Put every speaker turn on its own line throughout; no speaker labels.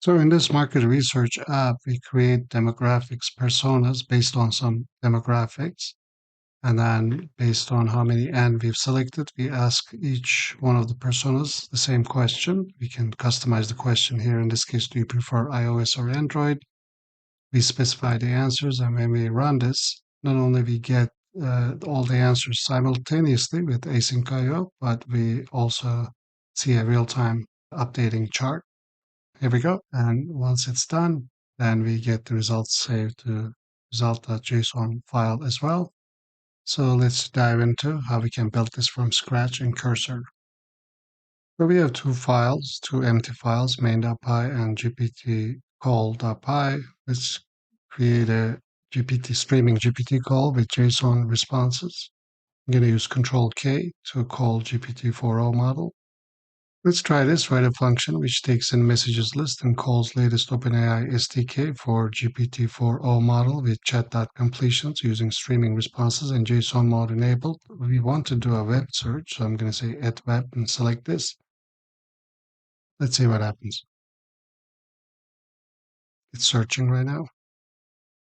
So in this market research app, we create demographics personas based on some demographics. And then based on how many N we've selected, we ask each one of the personas the same question. We can customize the question here. In this case, do you prefer iOS or Android? We specify the answers, and when we run this, not only we get all the answers simultaneously with async IO, but we also see a real-time updating chart. Here we go. And once it's done, then we get the results saved to result.json file as well. So let's dive into how we can build this from scratch in Cursor. So we have two empty files, main.py and GPT call.py. Let's create a GPT streaming GPT call with JSON responses. I'm going to use Control K to call GPT-4o model. Let's try this. Write a function which takes in messages list and calls latest OpenAI SDK for GPT-4o model with chat.completions using streaming responses and JSON mode enabled. We want to do a web search, so I'm going to say add web and select this. Let's see what happens. It's searching right now.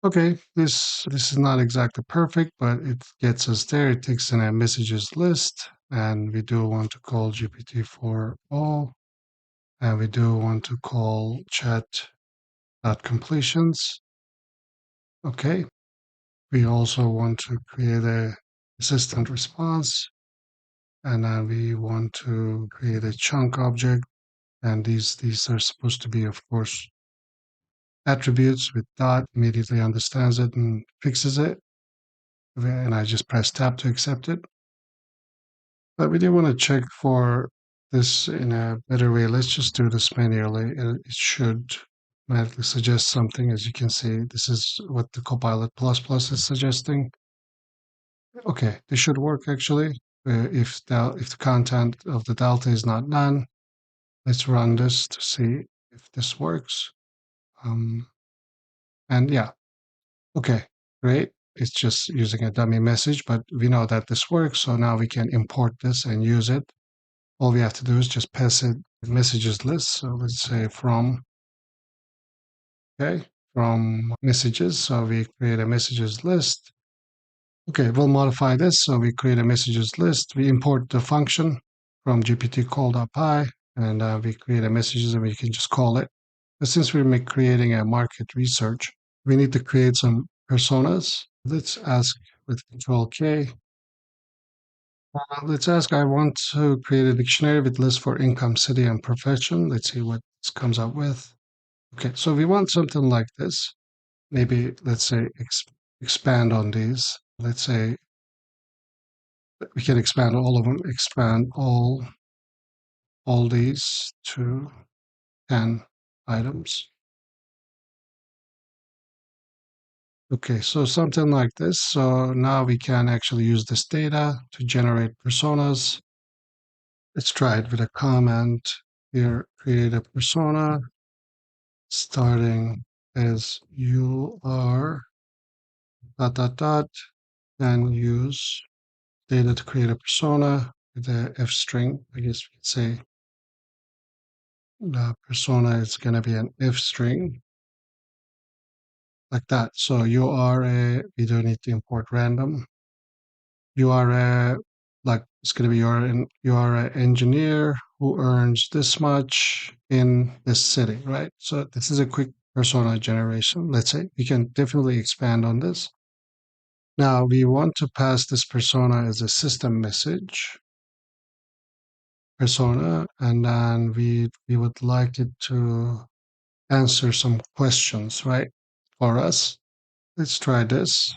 Okay, this is not exactly perfect, but it gets us there. It takes in a messages list, and we do want to call GPT-4o, and we do want to call chat.completions. Okay, we also want to create a assistant response, and then we want to create a chunk object, and these are supposed to be, of course, attributes with dot, immediately understands it and fixes it. And I just press tab to accept it. But we do want to check for this in a better way. Let's just do this manually. It should automatically suggest something. As you can see, this is what the Copilot++ is suggesting. Okay, this should work actually. If the content of the delta is not none, let's run this to see if this works. And yeah, okay, great. It's just using a dummy message, but we know that this works. So now we can import this and use it. All we have to do is just pass it messages list. So let's say from, okay, from messages. So we create a messages list. Okay, we'll modify this. So we create a messages list. We import the function from GPT call.py, and we create a messages, and we can just call it. But since we're creating a market research, we need to create some personas. Let's ask with Control K. Let's ask, I want to create a dictionary with list for income, city, and profession. Let's see what this comes up with. Okay, so we want something like this. Maybe, let's say, expand on these. Let's say we can expand all of them, expand all these to 10 items. Okay, so something like this. So now we can actually use this data to generate personas. Let's try it with a comment here, create a persona starting as you are dot dot dot, and use data to create a persona with a f string. I guess we could say the persona is going to be an if string like that. So you are we don't need to import random. You are like it's going to be you are an engineer who earns this much in this city, right? So this is a quick persona generation. Let's say we can definitely expand on this. Now we want to pass this persona as a system message persona, and then we would like it to answer some questions, right, for us. Let's try this.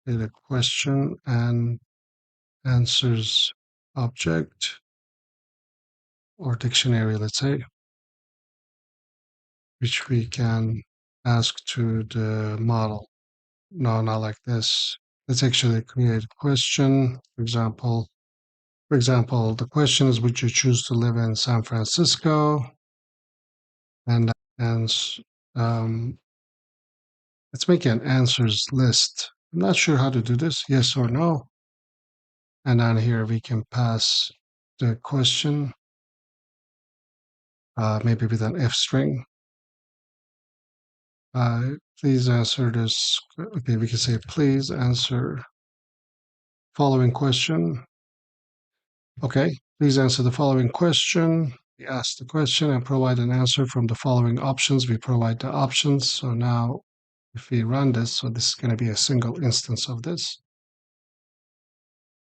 Get a question and answers object or dictionary, let's say, which we can ask to the model. No, not like this. Let's actually create a question. For example, the question is, would you choose to live in San Francisco? And um, let's make an answers list. I'm not sure how to do this, yes or no. And on here we can pass the question maybe with an F string. Please answer this. Okay, we can say, please answer following question. Okay, please answer the following question. We ask the question and provide an answer from the following options. We provide the options. So now if we run this, so this is going to be a single instance of this.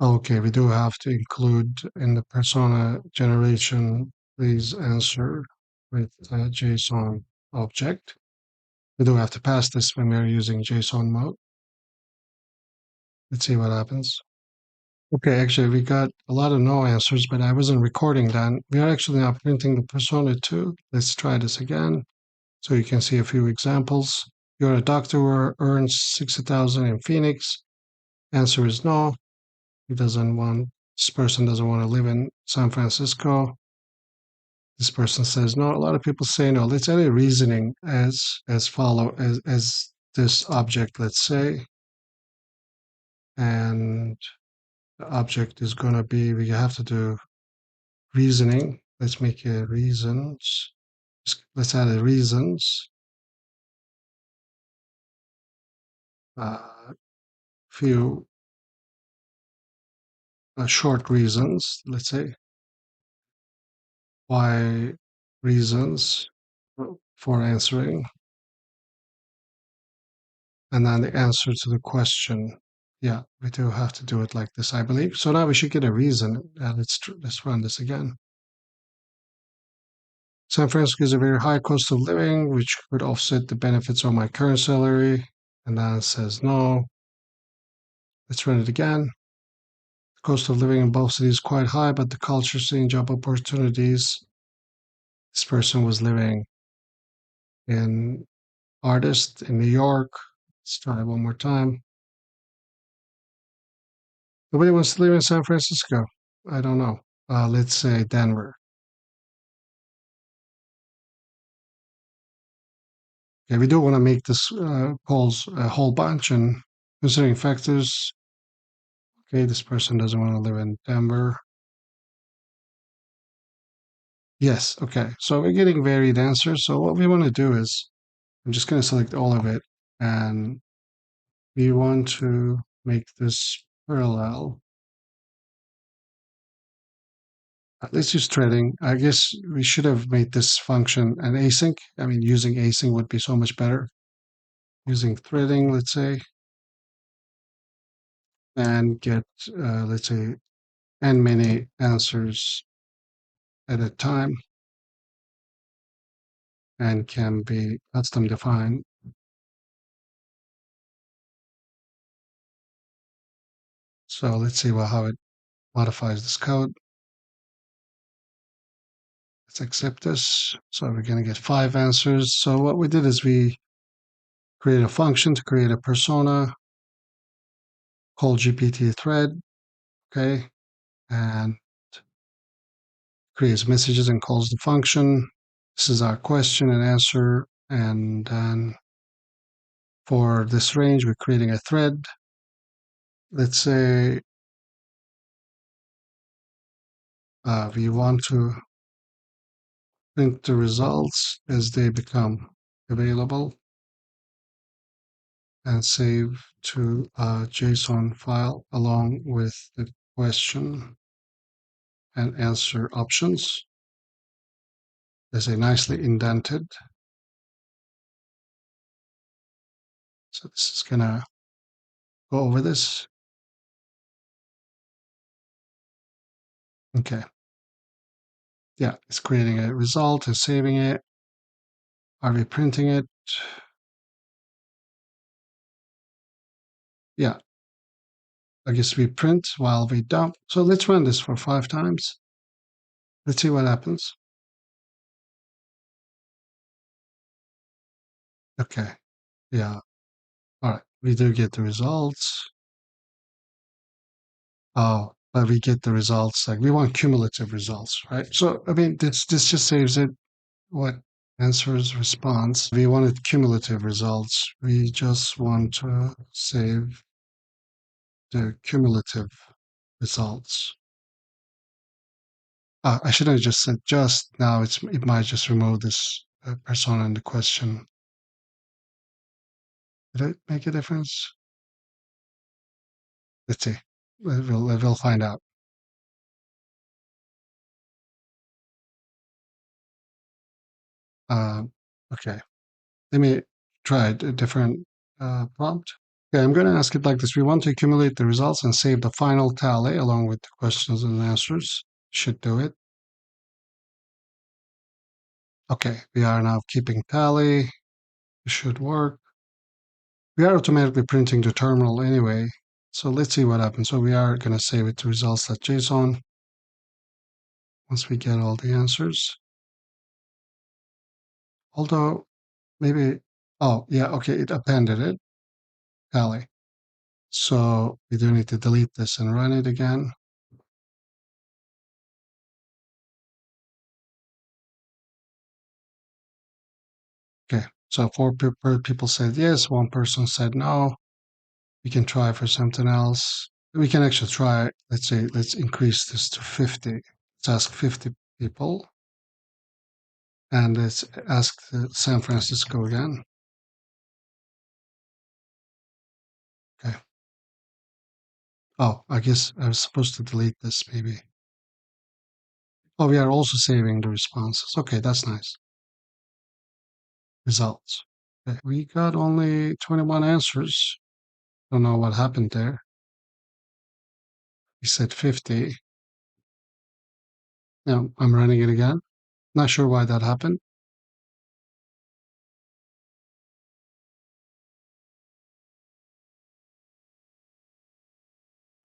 Okay, we do have to include in the persona generation, please answer with a JSON object. We do have to pass this when we're using JSON mode. Let's see what happens. Okay, actually, we got a lot of no answers, but I wasn't recording then. We are actually now printing the persona too. Let's try this again so you can see a few examples. You're a doctor who earns 60,000 in Phoenix. Answer is no. This person doesn't want to live in San Francisco. This person says no. A lot of people say no. Let's add a reasoning as this object, let's say, and the object is going to be, we have to do reasoning. Let's make a reasons. Let's add a reasons. Few short reasons, let's say. Why reasons for answering. And then the answer to the question. Yeah, we do have to do it like this, I believe. So now we should get a reason. Let's run this again. San Francisco is a very high cost of living, which could offset the benefits of my current salary. And then it says no. Let's run it again. The cost of living in both cities is quite high, but the culture, seeing job opportunities. This person was living in Artist in New York. Let's try it one more time. Nobody wants to live in San Francisco. I don't know. Let's say Denver. Okay, we do want to make this polls a whole bunch and considering factors. Okay, this person doesn't want to live in Denver. Yes, okay. So we're getting varied answers. So what we want to do is, I'm just going to select all of it and we want to make this parallel. Let's use threading. I guess we should have made this function an async. I mean, using async would be so much better. Using threading, let's say, and get, let's say, n many answers at a time and can be custom defined. So let's see how it modifies this code. Let's accept this. So we're going to get 5 answers. So what we did is we create a function to create a persona called GPT thread, okay, and creates messages and calls the function. This is our question and answer. And then for this range, we're creating a thread. Let's say we want to print the results as they become available and save to a JSON file along with the question and answer options. They say nicely indented. So this is gonna go over this. Okay. Yeah, it's creating a result and saving it. Are we printing it? Yeah. I guess we print while we dump. So let's run this for 5 times. Let's see what happens. Okay. Yeah. All right. We do get the results. Oh, but we get the results. Like we want cumulative results, right? So I mean, this just saves it. What answers response? We wanted cumulative results. We just want to save the cumulative results. I should have just said just. Now it might just remove this persona in the question. Did it make a difference? Let's see. We'll find out. Um, okay. Let me try a different prompt. Okay, I'm going to ask it like this. We want to accumulate the results and save the final tally along with the questions and answers. Should do it. Okay, we are now keeping tally. It should work. We are automatically printing the terminal anyway. So let's see what happens. So we are going to save it to results.json once we get all the answers. Although maybe, oh yeah, okay, it appended it, tally. So we do need to delete this and run it again. Okay, so four people said yes, one person said no. We can try for something else. We can actually try, let's say, let's increase this to 50. Let's ask 50 people. And let's ask San Francisco again. Okay. Oh, I guess I was supposed to delete this maybe. Oh, we are also saving the responses. Okay, that's nice. Results. Okay, we got only 21 answers. Don't know what happened there. We said 50. Now I'm running it again. Not sure why that happened.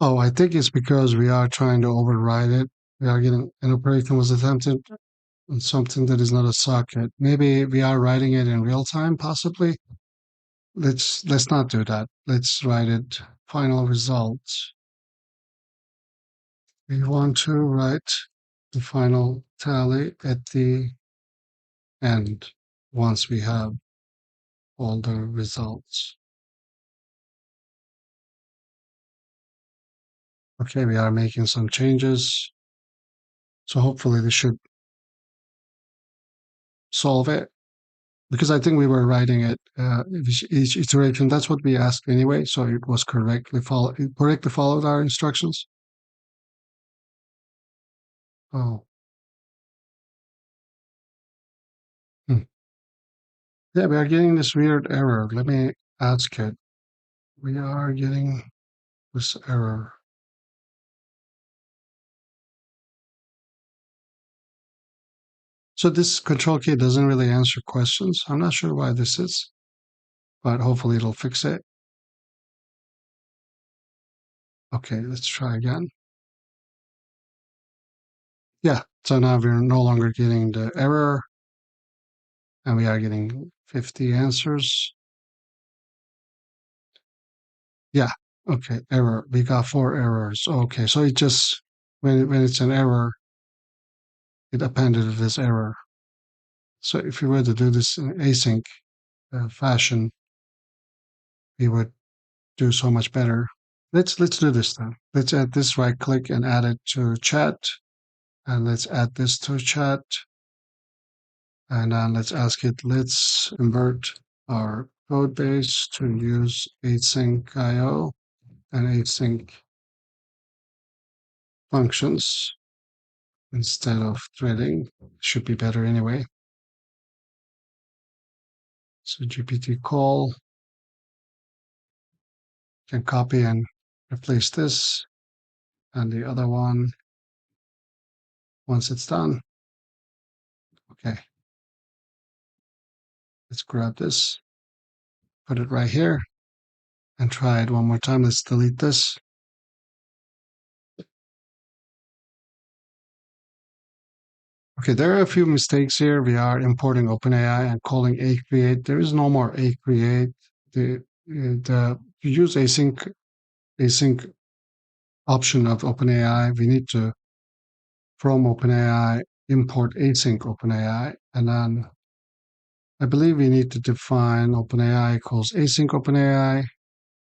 Oh, I think it's because we are trying to override it. We are getting an operation was attempted on something that is not a socket. Maybe we are writing it in real time, possibly. Let's not do that. Let's write it final results. We want to write the final tally at the end once we have all the results. Okay, we are making some changes. So hopefully this should solve it. Because I think we were writing it each iteration. That's what we asked anyway. So it was correctly followed our instructions. Oh, hmm. Yeah, we are getting this weird error. Let me ask it. We are getting this error. So this control key doesn't really answer questions. I'm not sure why this is, but hopefully it'll fix it. Okay, let's try again. Yeah, so now we're no longer getting the error and we are getting 50 answers. Yeah, okay, error. We got 4 errors. Okay, so it just, when it's an error, it appended this error. So if we were to do this in async fashion, we would do so much better. Let's do this then. Let's add this right click and add it to chat. And let's add this to chat. And then let's ask it, let's invert our code base to use async IO and async functions instead of threading. Should be better anyway. So GPT call can copy and replace this and the other one once it's done. Okay, let's grab this, put it right here and try it one more time. Let's delete this. Okay, there are a few mistakes here. We are importing OpenAI and calling acreate. There is no more acreate. The you use async option of OpenAI. We need to from OpenAI import async OpenAI, and then I believe we need to define OpenAI equals async OpenAI.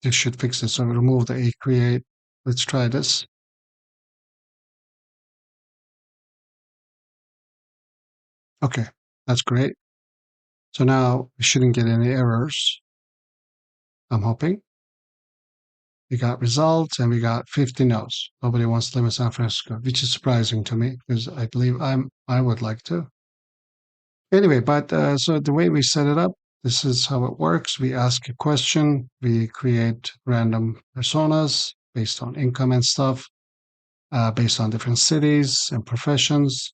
This should fix it. So remove the acreate. Let's try this. Okay, that's great. So now we shouldn't get any errors. I'm hoping. We got results and we got 50 no's. Nobody wants to live in San Francisco, which is surprising to me because I believe I would like to. Anyway, but so the way we set it up, this is how it works. We ask a question, we create random personas based on income and stuff, based on different cities and professions.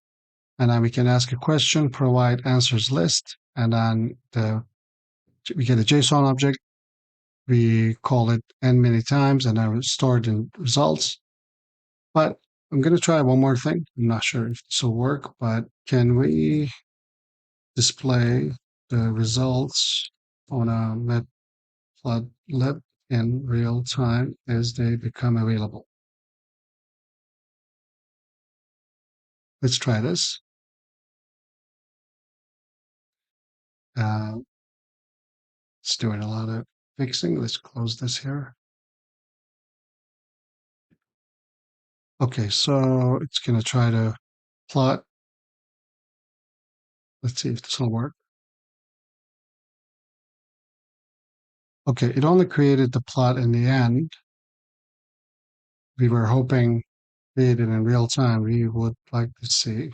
And then we can ask a question, provide answers list, and then we get a JSON object. We call it n many times, and then we store it in results. But I'm going to try one more thing. I'm not sure if this will work, but can we display the results on a matplotlib in real time as they become available? Let's try this. It's doing a lot of fixing. Let's close this here. Okay, so it's going to try to plot. Let's see if this will work. Okay, it only created the plot in the end. We were hoping created in real time. We would like to see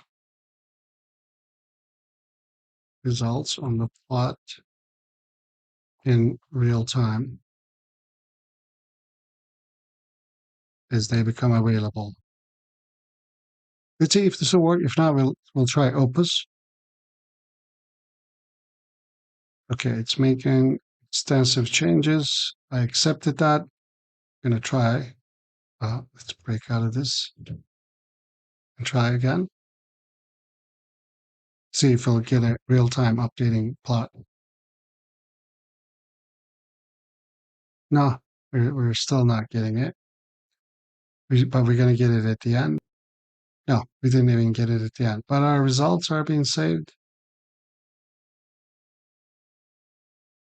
results on the plot in real time as they become available. Let's see if this will work. If not, we'll try Opus. Okay, it's making extensive changes. I accepted that. I'm gonna try. Let's break out of this and try again. See if we'll get a real-time updating plot. No, we're still not getting it. But we're gonna get it at the end. No, we didn't even get it at the end. But our results are being saved.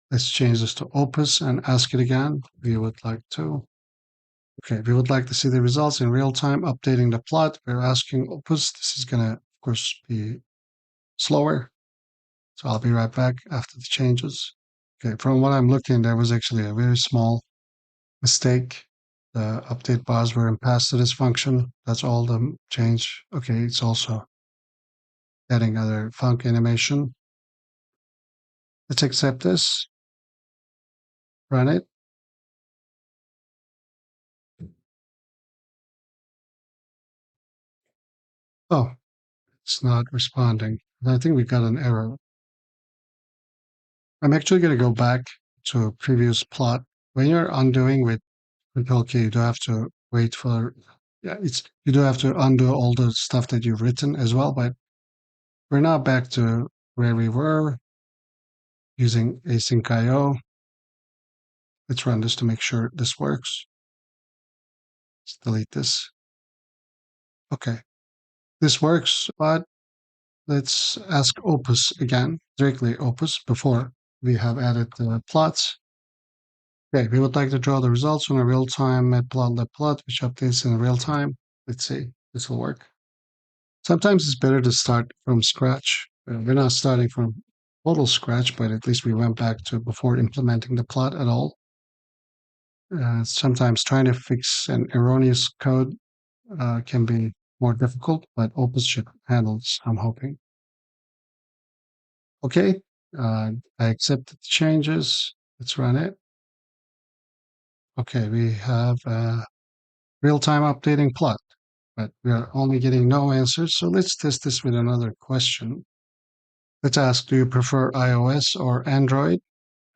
Let's change this to Opus and ask it again. We would like to. Okay, we would like to see the results in real time, updating the plot. We're asking Opus. This is going to, of course, be slower. So I'll be right back after the changes. Okay, from what I'm looking, there was actually a very small mistake. The update bars were passed to this function. That's all the change. Okay, it's also adding other func animation. Let's accept this, run it. Oh, it's not responding. I think we got an error. I'm actually going to go back to a previous plot. When you're undoing with Control K, you do have to wait for, yeah, you do have to undo all the stuff that you've written as well. But we're now back to where we were using async IO. Let's run this to make sure this works. Let's delete this. Okay, this works, but let's ask Opus again, directly Opus, before we have added the plots. Okay, we would like to draw the results on a real-time matplotlib plot, which updates in real time. Let's see, this will work. Sometimes it's better to start from scratch. We're not starting from total scratch, but at least we went back to before implementing the plot at all. Sometimes trying to fix an erroneous code can be more difficult, but Opus should handle this, I'm hoping. Okay, I accepted the changes. Let's run it. Okay, we have a real-time updating plot, but we are only getting no answers. So let's test this with another question. Let's ask, do you prefer iOS or Android?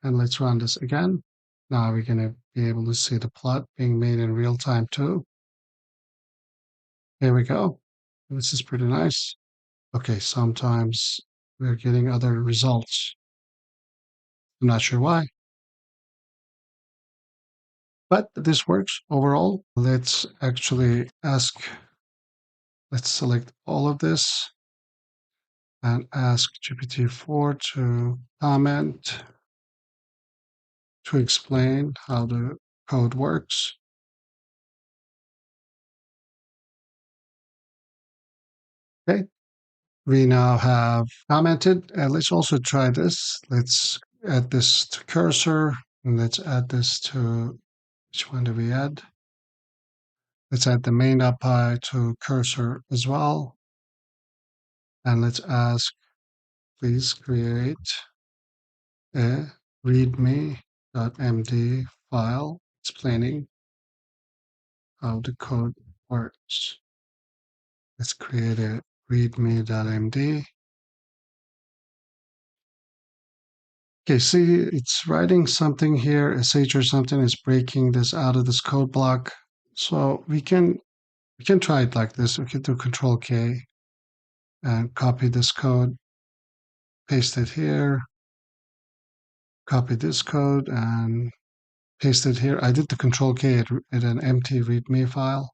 And let's run this again. Now we're going to be able to see the plot being made in real time too. Here we go. This is pretty nice. Okay, sometimes we're getting other results. I'm not sure why, but this works overall. Let's actually ask, let's select all of this and ask GPT-4 to comment to explain how the code works. Okay, we now have commented. Let's also try this. Let's add this to cursor, and let's add this to, which one do we add? Let's add the main.py to cursor as well. And let's ask, please create a readme.md file explaining how the code works. Let's create a readme.md. Okay, see, it's writing something here, sh or something is breaking this out of this code block. So we can try it like this. We can do Control K and copy this code, paste it here, copy this code and paste it here. I did the Control K at an empty README file.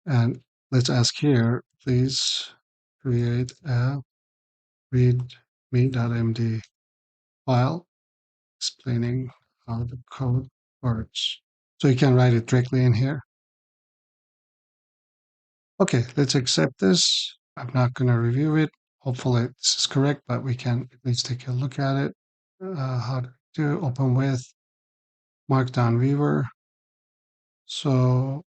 And let's ask here, please create a readme.md file explaining how the code works. So you can write it directly in here. Okay, let's accept this. I'm not going to review it. Hopefully this is correct, but we can at least take a look at it. How to do open with Markdown Viewer. So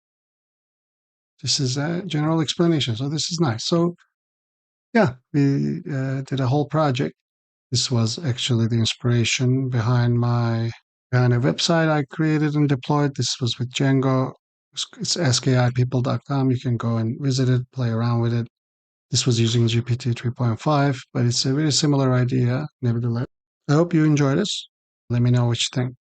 this is a general explanation. So this is nice. So yeah, we did a whole project. This was actually the inspiration behind a website I created and deployed. This was with Django. It's skipeople.com. You can go and visit it, play around with it. This was using GPT 3.5, but it's a very similar idea, nevertheless. I hope you enjoy this. Let me know what you think.